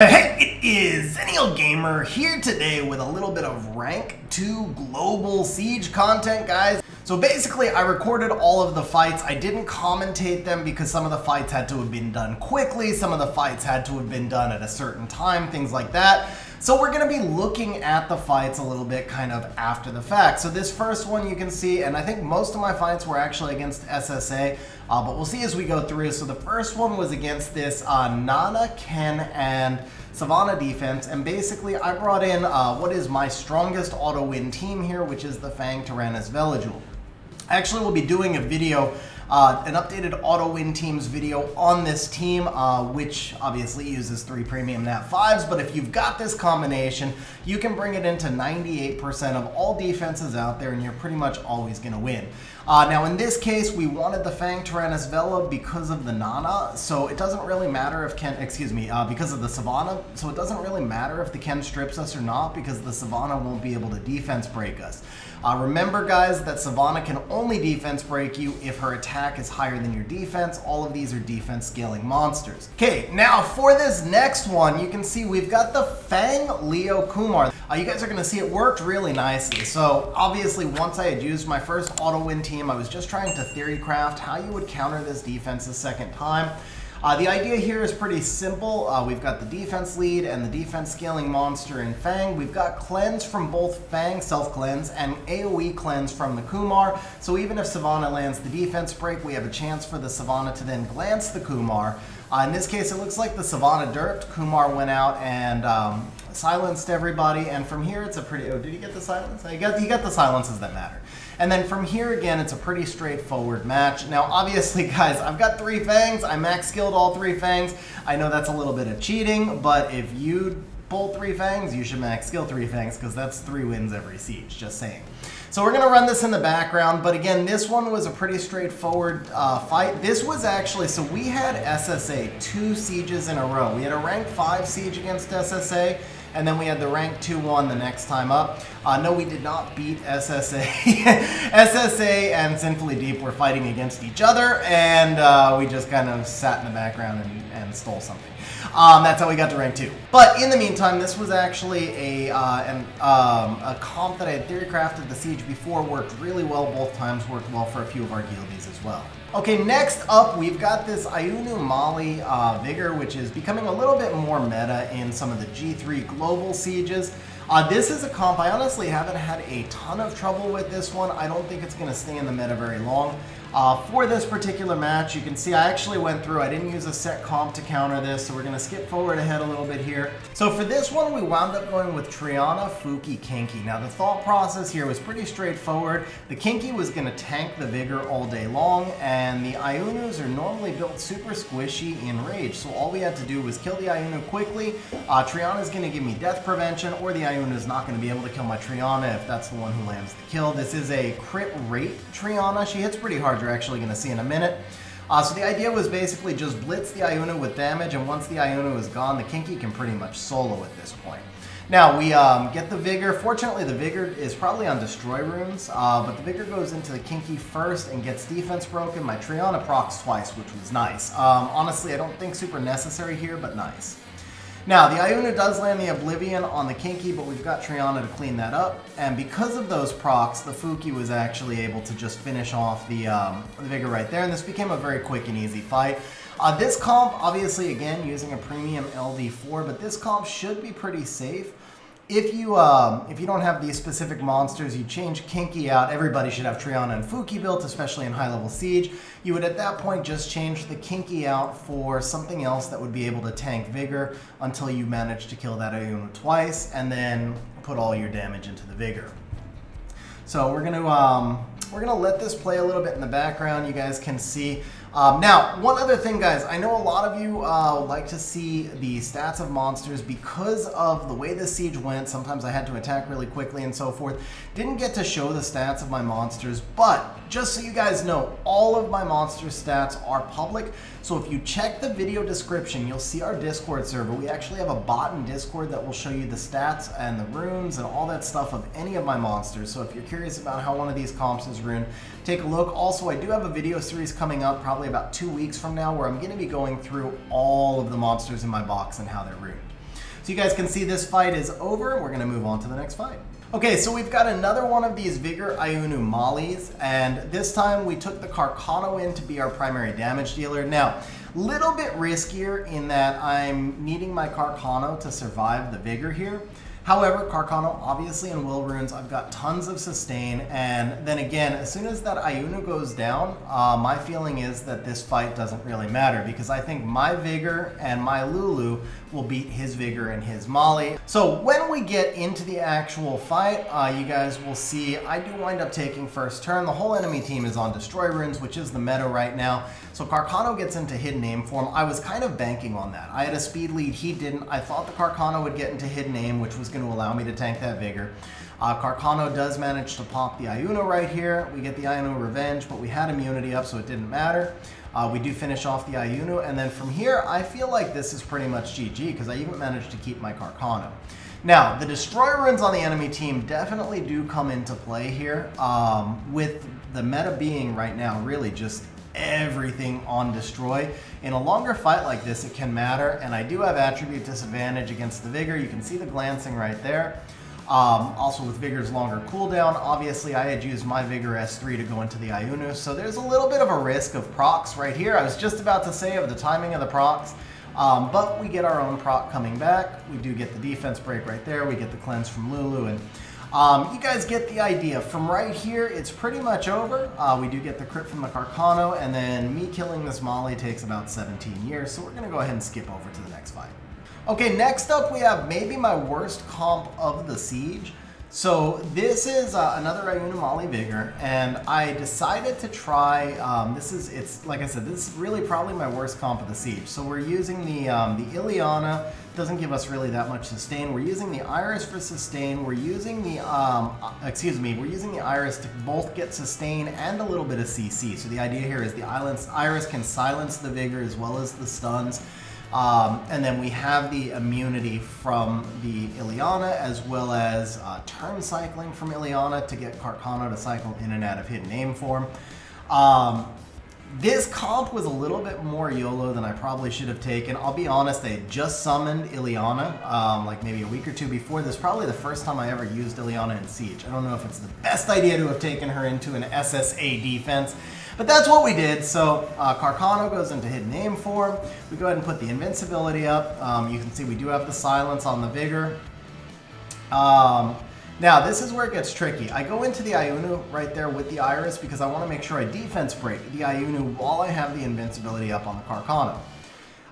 Hey, it is Zennial Gamer here today with a little bit of Rank 2 Global Siege content, guys. So basically, I recorded all of the fights. I didn't commentate them because some of the fights had to have been done quickly, some of the fights had to have been done at a certain time, things like that. So we're going to be looking at the fights a little bit kind of after the fact. So this first one you can see, and I think most of my fights were actually against SSA, but we'll see as we go through. So the first one was against this Nana, Ken, and Savannah defense, and basically I brought in what is my strongest auto-win team here, which is the Fang Tyrannus Veligul. Actually, we'll be doing a video, an updated auto-win teams video on this team, which obviously uses 3 premium nat 5s, but if you've got this combination, you can bring it into 98% of all defenses out there, and you're pretty much always going to win. Now, in this case, we wanted the Fang Tyrannus Vela because of the Nana, so it doesn't really matter if Ken, because of the Savannah, so it doesn't really matter if the Ken strips us or not, because the Savannah won't be able to defense break us. Remember, guys, that Savannah can only defense break you if her attack is higher than your defense. All of these are defense scaling monsters. Okay, now for this next one, you can see we've got the Fang Leo Kumar. You guys are going to see it worked really nicely. So obviously, once I had used my first auto win team, I was just trying to theory craft how you would counter this defense the second time. The idea here is pretty simple. We've got the defense lead and the defense scaling monster in Fang. We've got cleanse from both Fang self-cleanse and AoE cleanse from the Kumar. So even if Savannah lands the defense break, we have a chance for the Savannah to then glance the Kumar. In this case, it looks like the Savannah derped. Kumar went out and silenced everybody. And from here, it's a pretty... Oh, did he get the silence? He got the silences that matter. And then from here, again, it's a pretty straightforward match. Now, obviously, guys, I've got 3 Fangs. I max skilled all 3 Fangs. I know that's a little bit of cheating, but if you pull 3 Fangs, you should max skill 3 Fangs, because that's 3 wins every siege, just saying. So we're going to run this in the background, but again, this one was a pretty straightforward fight. This was actually, so we had SSA 2 sieges in a row. We had a rank 5 siege against SSA, and then we had the rank 2 one the next time up. No, we did not beat SSA. SSA and Sinfully Deep were fighting against each other, and we just kind of sat in the background and stole something. That's how we got to rank 2. But in the meantime, this was actually a comp that I had theory crafted the siege before, worked really well both times, worked well for a few of our guildies as well. Okay, next up, we've got this Ayunu Mali Vigor, which is becoming a little bit more meta in some of the G3 global sieges. This is a comp I honestly haven't had a ton of trouble with this one. I don't think it's going to stay in the meta very long. For this particular match, you can see I actually went through, I didn't use a set comp to counter this, so we're going to skip forward ahead a little bit here. So for this one, we wound up going with Triana, Fuki, Kinky. Now the thought process here was pretty straightforward. The Kinky was going to tank the Vigor all day long, and the Ayunus are normally built super squishy in Rage, so all we had to do was kill the Ayunu quickly. Triana's going to give me death prevention, or the Ayunu's not going to be able to kill my Triana if that's the one who lands the kill. This is a crit rate Triana. She hits pretty hard. You're actually going to see in a minute. So the idea was basically just blitz the Ayunu with damage, and once the Ayunu is gone, the Kinky can pretty much solo at this point. Now, we get the Vigor. Fortunately, the Vigor is probably on Destroy Runes, but the Vigor goes into the Kinky first and gets defense broken. My Triana procs twice, which was nice. Honestly, I don't think super necessary here, but nice. Now, the Ayunu does land the Oblivion on the Kinky, but we've got Triana to clean that up. And because of those procs, the Fuki was actually able to just finish off the Vigor right there, and this became a very quick and easy fight. This comp, obviously, again, using a premium LD4, but this comp should be pretty safe. If you don't have these specific monsters, you change Kinky out. Everybody should have Triana and Fuki built, especially in high-level siege. You would at that point just change the Kinky out for something else that would be able to tank Vigor until you manage to kill that Ayunu twice, and then put all your damage into the Vigor. So we're gonna let this play a little bit in the background. You guys can see. Now, one other thing, guys, I know a lot of you like to see the stats of monsters because of the way the siege went. Sometimes I had to attack really quickly and so forth. Didn't get to show the stats of my monsters, but just so you guys know, all of my monster stats are public. So if you check the video description, you'll see our Discord server. We actually have a bot in Discord that will show you the stats and the runes and all that stuff of any of my monsters. So if you're curious about how one of these comps is runed, take a look. Also, I do have a video series coming up probably about 2 weeks from now where I'm going to be going through all of the monsters in my box and how they're runed. So you guys can see this fight is over, and we're gonna move on to the next fight. Okay, so we've got another one of these Vigor Ayunu mollies, and this time we took the Carcano in to be our primary damage dealer. Now, little bit riskier in that I'm needing my Carcano to survive the Vigor here. However, Carcano, obviously in Will Runes, I've got tons of sustain, and then again, as soon as that Ayunu goes down, my feeling is that this fight doesn't really matter, because I think my Vigor and my Lulu will beat his Vigor and his Molly. So when we get into the actual fight, you guys will see I do wind up taking first turn. The whole enemy team is on Destroy Runes, which is the meta right now. So Carcano gets into Hidden Aim form. I was kind of banking on that. I had a speed lead, he didn't. I thought the Carcano would get into Hidden Aim, which was going to allow me to tank that Vigor. Carcano does manage to pop the Ayunu right here. We get the Ayunu Revenge, but we had immunity up, so it didn't matter. We do finish off the Ayunu, and then from here, I feel like this is pretty much GG, because I even managed to keep my Carcano. Now, the Destroy Runes on the enemy team definitely do come into play here, with the meta being right now really just everything on Destroy. In a longer fight like this, it can matter, and I do have attribute disadvantage against the Vigor. You can see the glancing right there. Also with Vigor's longer cooldown, obviously I had used my Vigor S3 to go into the Ayunu, so there's a little bit of a risk of procs right here. I was just about to say of the timing of the procs, but we get our own proc coming back. We do get the defense break right there. We get the cleanse from Lulu, and you guys get the idea. From right here, it's pretty much over. We do get the crit from the Carcano, and then me killing this Molly takes about 17 years, so we're going to go ahead and skip over to the next fight. Okay, next up we have maybe my worst comp of the siege. So this is another Ayunu Molly Vigor, and I decided to try, it's like I said, this is really probably my worst comp of the siege. So we're using the Ileana, doesn't give us really that much sustain. We're using the Iris for sustain. We're using the, we're using the Iris to both get sustain and a little bit of CC. So the idea here is the Iris can silence the Vigor as well as the stuns. And then we have the immunity from the Ileana, as well as turn cycling from Ileana to get Carcano to cycle in and out of Hidden Aim form. This comp was a little bit more YOLO than I probably should have taken. I'll be honest, I had just summoned Ileana like maybe a week or two before. This is probably the first time I ever used Ileana in Siege. I don't know if it's the best idea to have taken her into an SSA defense, but that's what we did. So Carcano goes into Hidden Aim form. We go ahead and put the invincibility up. You can see we do have the silence on the Vigor. Now this is where it gets tricky. I go into the Ayunu right there with the Iris because I want to make sure I defense break the Ayunu while I have the invincibility up on the Carcano.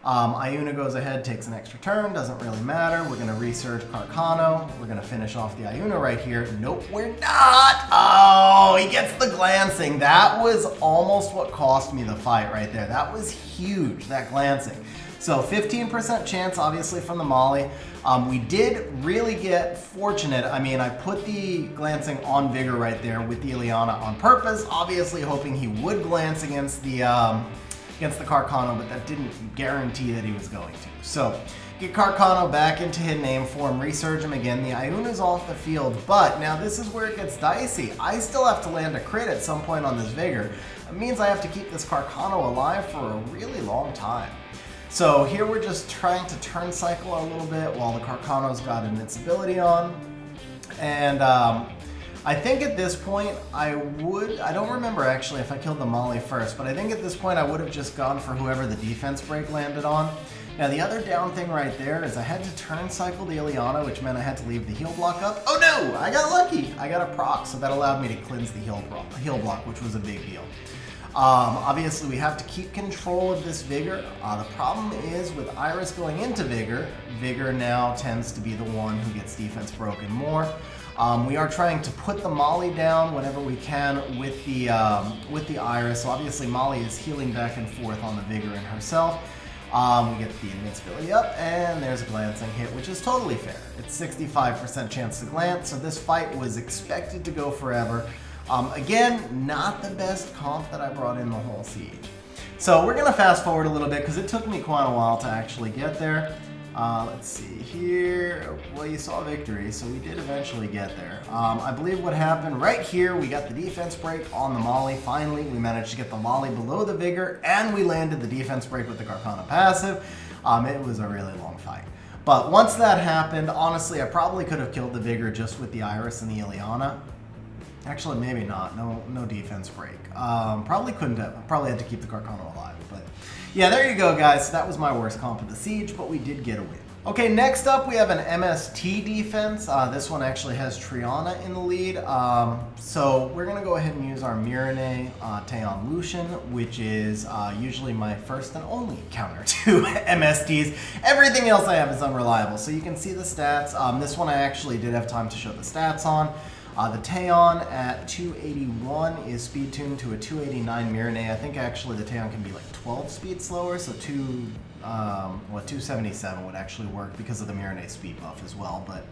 Ayunu goes ahead, takes an extra turn, doesn't really matter. We're going to resurge Carcano. We're going to finish off the Ayunu right here. Nope, we're not! Oh, he gets the glancing. That was almost what cost me the fight right there. That was huge, that glancing. So 15% chance, obviously, from the Molly. We did really get fortunate. I mean, I put the glancing on Vigor right there with the Ileana on purpose, obviously hoping he would glance against the Carcano, but that didn't guarantee that he was going to. So get Carcano back into Hidden Aim form, resurge him again. The Ayuna's off the field, but now this is where it gets dicey. I still have to land a crit at some point on this Vigor. It means I have to keep this Carcano alive for a really long time. So here we're just trying to turn cycle a little bit while the Carcano's got invincibility on. And I think at this point I don't remember actually if I killed the Molly first, but I think at this point I would have just gone for whoever the defense break landed on. Now the other down thing right there is I had to turn cycle the Ileana, which meant I had to leave the heal block up. Oh no, I got lucky. I got a proc, so that allowed me to cleanse the heal block, which was a big deal. Obviously, we have to keep control of this Vigor. The problem is with Iris going into Vigor, Vigor now tends to be the one who gets defense broken more. We are trying to put the Molly down whenever we can with the Iris. So obviously, Molly is healing back and forth on the Vigor and herself. We get the invincibility up, and there's a glancing hit, which is totally fair. It's 65% chance to glance, so this fight was expected to go forever. Again, not the best comp that I brought in the whole siege. So we're going to fast forward a little bit because it took me quite a while to actually get there. Let's see here. Well, you saw victory, so we did eventually get there. I believe what happened right here, we got the defense break on the Molly. Finally, we managed to get the Molly below the Vigor, and we landed the defense break with the Carcano passive. It was a really long fight. But once that happened, honestly, I probably could have killed the Vigor just with the Iris and the Ileana. Actually, maybe not. No defense break. Probably couldn't have. Probably had to keep the Carcano alive. But yeah, there you go, guys. That was my worst comp of the Siege, but we did get a win. Okay, next up we have an MST defense. This one actually has Triana in the lead. So we're going to go ahead and use our Mirene Taeon Lucian, which is usually my first and only counter to MSTs. Everything else I have is unreliable. So you can see the stats. This one I actually did have time to show the stats on. The Taeon at 281 is speed tuned to a 289 Mirene. I think actually the Taeon can be like 12 speed slower, so 277 would actually work because of the Mirene speed buff as well. But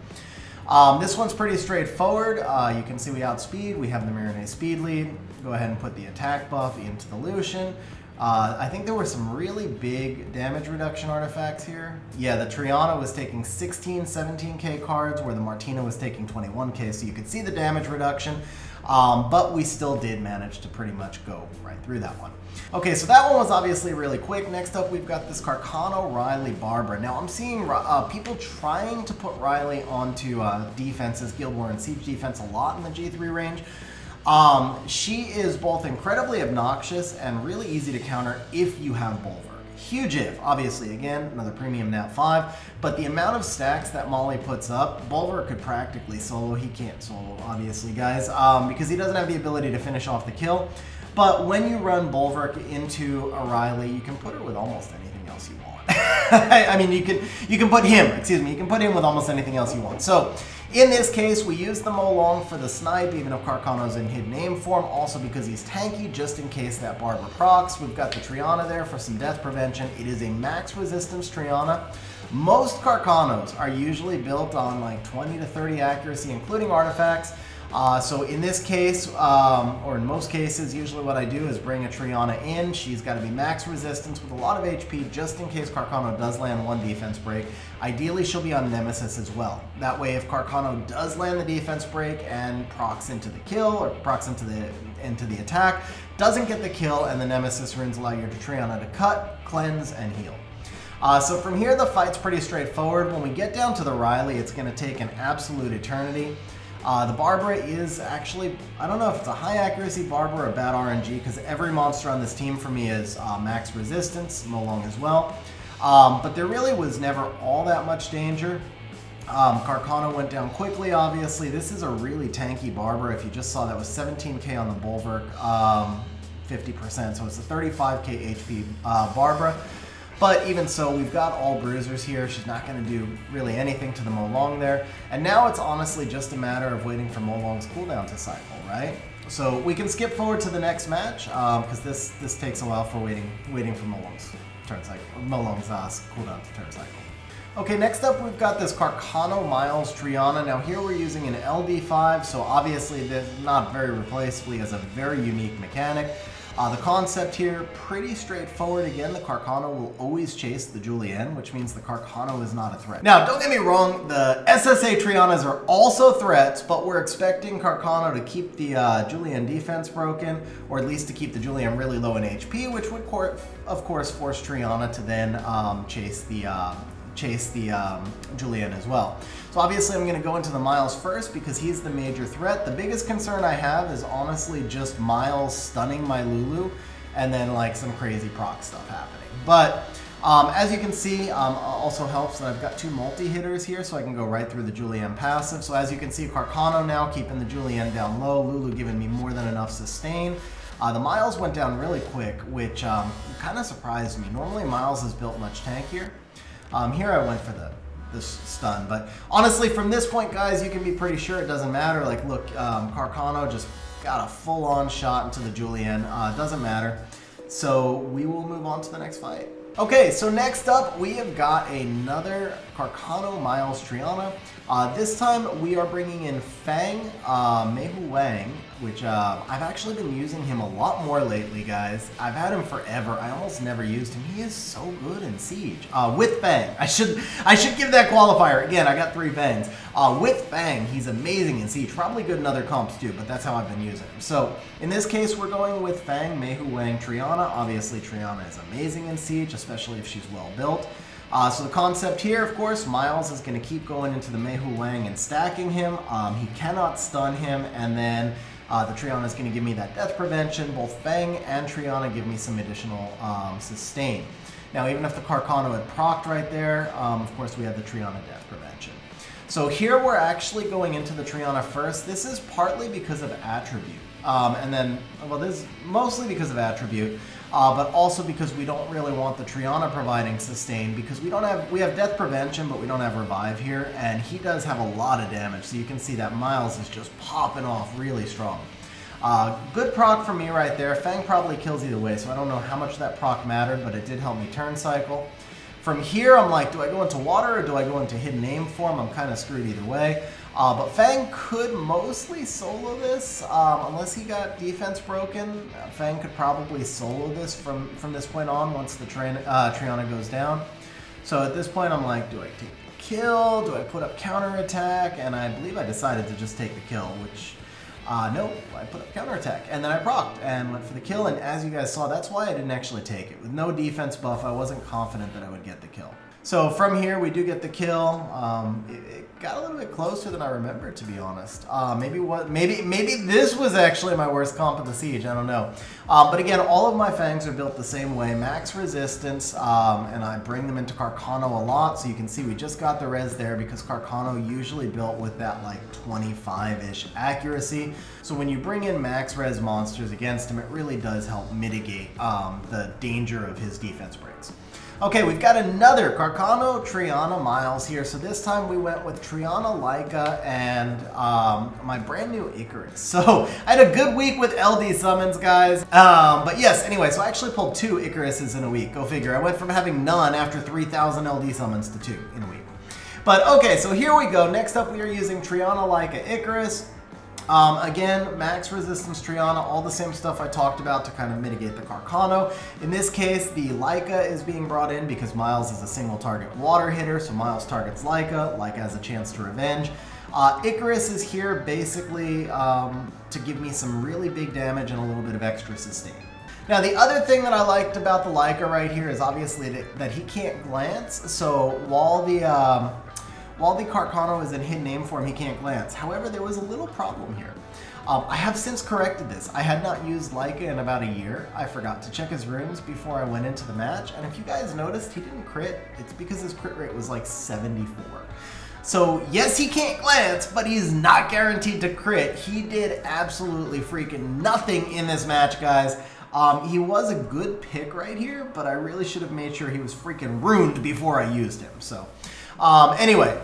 this one's pretty straightforward. You can see we outspeed, we have the Mirene speed lead. Go ahead and put the attack buff into the Lucian. I think there were some really big damage reduction artifacts here. Yeah, the Triana was taking 16, 17k cards, where the Martina was taking 21k, so you could see the damage reduction. But we still did manage to pretty much go right through that one. Okay, so that one was obviously really quick. Next up, we've got this Carcano Riley Barbara. Now, I'm seeing people trying to put Riley onto defenses, Guild War and Siege defense a lot in the G3 range. She is both incredibly obnoxious and really easy to counter if you have Bulwark. Huge if, obviously, again, another premium nat 5, but the amount of stacks that Molly puts up, Bulwark could practically solo. He can't solo, obviously, guys, because he doesn't have the ability to finish off the kill. But when you run Bulwark into a Riley, you can put her with almost anything else you want. I mean, you can put him, you can put him with almost anything else you want. So, in this case, we use the Molong for the snipe, even if Carcano's in hidden aim form, also because he's tanky, just in case that Barbara procs. We've got the Triana there for some death prevention. It is a max resistance Triana. Most Carcanos are usually built on like 20 to 30 accuracy, including artifacts. So in this case, or in most cases, usually what I do is bring a Triana in. She's got to be max resistance with a lot of HP, just in case Carcano does land one defense break. Ideally, she'll be on Nemesis as well. That way, if Carcano does land the defense break and procs into the kill, or procs into the attack, doesn't get the kill, and the Nemesis runes allow your Triana to cut, cleanse, and heal. So from here, the fight's pretty straightforward. When we get down to the Riley, it's going to take an absolute eternity. The Barbara is actually, I don't know if it's a high accuracy Barbara or a bad RNG, because every monster on this team for me is max resistance, Molong as well. But there really was never all that much danger. Carcano went down quickly, obviously. This is a really tanky Barbara. If you just saw, that was 17k on the Bulwark, 50%, so it's a 35k HP Barbara. But even so, we've got all bruisers here. She's not going to do really anything to the Molong there. And now it's honestly just a matter of waiting for Molong's cooldown to cycle, right? So we can skip forward to the next match, because this takes a while for waiting for Molong's turn cycle, Molong's cooldown to turn cycle. Okay, next up we've got this Carcano Miles Triana. Now here we're using an LD5, so obviously this is not very replaceably as a very unique mechanic. The concept here, pretty straightforward. Again, the Carcano will always chase the Julienne, which means the Carcano is not a threat. Now, don't get me wrong, the SSA Trianas are also threats, but we're expecting Carcano to keep the Julienne defense broken, or at least to keep the Julienne really low in HP, which would, of course, force Triana to then chase the Julienne as well. So obviously I'm going to go into the Miles first because he's the major threat. The biggest concern I have is honestly just Miles stunning my Lulu and then like some crazy proc stuff happening. But as you can see, also helps that I've got two multi-hitters here, so I can go right through the Julienne passive. So as you can see, Carcano now keeping the Julienne down low, Lulu giving me more than enough sustain. The Miles went down really quick, which kind of surprised me. Normally Miles is built much tankier. Here I went for this stun, but honestly from this point, guys, you can be pretty sure it doesn't matter. Like look, Carcano just got a full-on shot into the Julienne. Doesn't matter. So we will move on to the next fight. Okay, so next up we have got another Carcano Miles Triana. This time we are bringing in Fang, Meihu Wang, which I've actually been using him a lot more lately, guys. I've had him forever. I almost never used him. He is so good in Siege. With Fang, I should give that qualifier. Again, I got 3 Fangs. With Fang, he's amazing in Siege. Probably good in other comps too, but that's how I've been using him. So in this case, we're going with Fang, Meihu Wang, Triana. Obviously, Triana is amazing in Siege, especially if she's well built. So the concept here, of course, Miles is going to keep going into the Mei Hu Wang and stacking him. He cannot stun him, and then the Triana is going to give me that death prevention. Both Fang and Triana give me some additional sustain. Now, even if the Carcano had procced right there, of course, we have the Triana death prevention. So here we're actually going into the Triana first. This is partly because of attribute. And then, well, this is mostly because of attribute, but also because we don't really want the Triana providing sustain, because we have death prevention, but we don't have revive here, and he does have a lot of damage. So you can see that Miles is just popping off really strong. Good proc for me right there. Fang probably kills either way, so I don't know how much that proc mattered, but it did help me turn cycle. From here, I'm like, do I go into water or do I go into hidden aim form? I'm kind of screwed either way. But Fang could mostly solo this, unless he got defense broken. Fang could probably solo this from this point on once the Triana goes down. So at this point, I'm like, do I take the kill? Do I put up counterattack? And I believe I decided to just take the kill, which... no, I put up counterattack, and then I procced and went for the kill, and as you guys saw, that's why I didn't actually take it. With no defense buff, I wasn't confident that I would get the kill. So from here, we do get the kill. It got a little bit closer than I remember, to be honest. Maybe this was actually my worst comp of the siege, I don't know. But again, all of my Fangs are built the same way, max resistance, and I bring them into Carcano a lot, so you can see we just got the res there because Carcano usually built with that like 25-ish accuracy. So when you bring in max res monsters against him, it really does help mitigate the danger of his defense breaks. Okay, we've got another Carcano, Triana, Miles here. So this time we went with Triana, Laika, and my brand new Icarus. So I had a good week with LD summons, guys. But yes, anyway, so I actually pulled 2 Icaruses in a week. Go figure. I went from having none after 3,000 LD summons to 2 in a week. But okay, so here we go. Next up, we are using Triana, Laika, Icarus. Again, max resistance Triana, all the same stuff I talked about to kind of mitigate the Carcano. In this case, the Laika is being brought in because Miles is a single target water hitter, so Miles targets Laika. Laika has a chance to revenge. Icarus is here basically to give me some really big damage and a little bit of extra sustain. Now, the other thing that I liked about the Laika right here is obviously that he can't glance, so while the Carcano is in hidden aim form, he can't glance. However, there was a little problem here. I have since corrected this. I had not used Laika in about a year. I forgot to check his runes before I went into the match, and if you guys noticed, he didn't crit. It's because his crit rate was like 74. So yes, he can't glance, but he's not guaranteed to crit. He did absolutely freaking nothing in this match, guys. He was a good pick right here, but I really should have made sure he was freaking ruined before I used him. So anyway,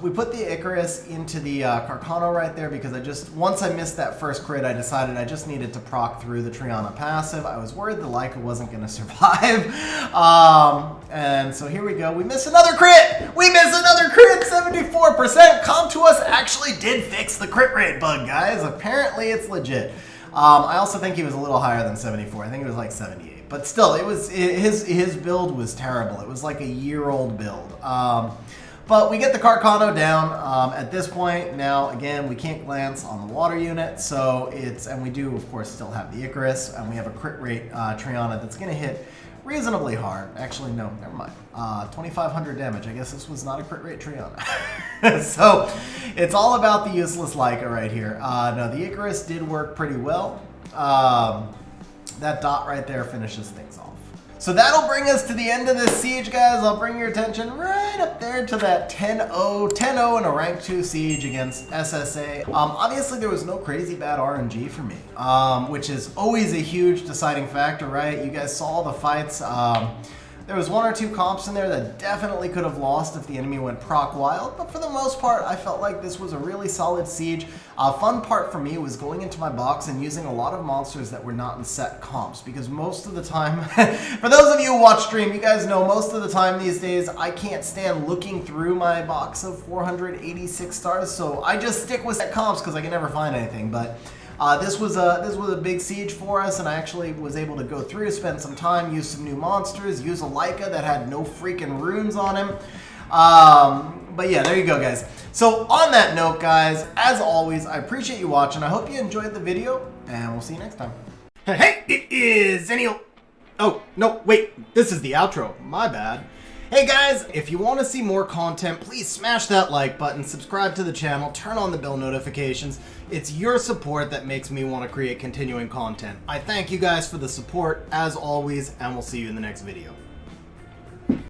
we put the Icarus into the Carcano right there because once I missed that first crit, I decided I just needed to proc through the Triana passive. I was worried the Laika wasn't going to survive. And so here we go. We miss another crit! We miss another crit! 74%! Comp to Us actually did fix the crit rate bug, guys. Apparently it's legit. I also think he was a little higher than 74. I think it was like 78. But still, his build was terrible. It was like a year-old build. But we get the Carcano down at this point. Now, again, we can't glance on the water unit, so and we do, of course, still have the Icarus, and we have a crit rate Triana that's going to hit reasonably hard. Actually, no, never mind. 2,500 damage. I guess this was not a crit rate Triana. So it's all about the useless Laika right here. No, the Icarus did work pretty well. That dot right there finishes things off. So that'll bring us to the end of this siege, guys. I'll bring your attention right up there to that 10-0 in a rank 2 siege against SSA. Obviously, there was no crazy bad RNG for me, which is always a huge deciding factor, right? You guys saw the fights. There was 1 or 2 comps in there that definitely could have lost if the enemy went proc wild, but for the most part, I felt like this was a really solid siege. Fun part for me was going into my box and using a lot of monsters that were not in set comps, because most of the time, for those of you who watch stream, you guys know most of the time these days, I can't stand looking through my box of 486 stars, so I just stick with set comps because I can never find anything, but this was a big siege for us, and I actually was able to go through, spend some time, use some new monsters, use a Laika that had no freaking runes on him. But yeah, there you go, guys. So on that note, guys, as always, I appreciate you watching. I hope you enjoyed the video, and we'll see you next time. Hey, it is Zennial. Oh, no, wait, this is the outro. My bad. Hey guys, if you want to see more content, please smash that like button, subscribe to the channel, turn on the bell notifications. It's your support that makes me want to create continuing content. I thank you guys for the support, as always, and we'll see you in the next video.